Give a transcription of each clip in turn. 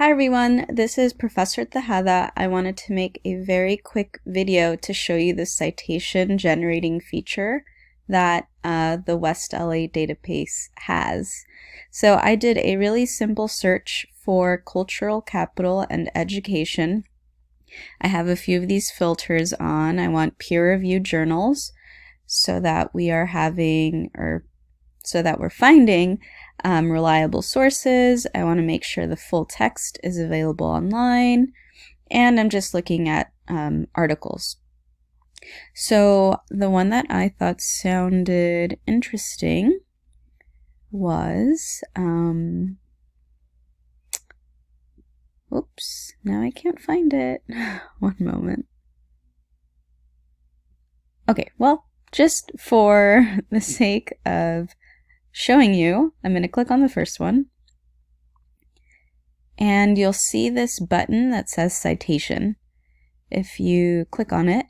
Hi everyone, this is Professor Tejada. I wanted to make a very quick video to show you the citation generating feature that the West LA database has. So I did a really simple search for cultural capital and education. I have a few of these filters on. I want peer-reviewed journals so that we're finding reliable sources. I want to make sure the full text is available online, and I'm just looking at articles. So the one that I thought sounded interesting was, oops, now I can't find it. One moment. Okay, well, just for the sake of showing you, I'm going to click on the first one, and you'll see this button that says Citation. If you click on it,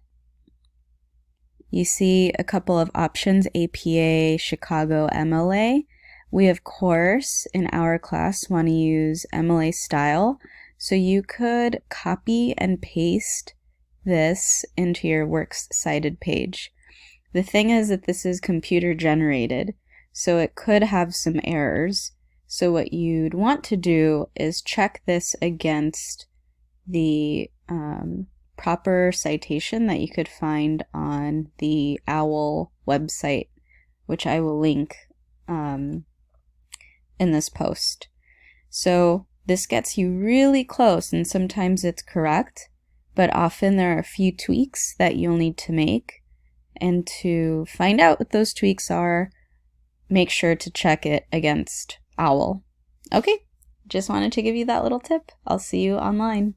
you see a couple of options: APA, Chicago, MLA. We, of course, in our class want to use MLA style, so you could copy and paste this into your Works Cited page. The thing is that this is computer generated, so it could have some errors. So what you'd want to do is check this against the proper citation that you could find on the OWL website, which I will link in this post. So this gets you really close, and sometimes it's correct, but often there are a few tweaks that you'll need to make. And to find out what those tweaks are, make sure to check it against OWL. Okay, just wanted to give you that little tip. I'll see you online.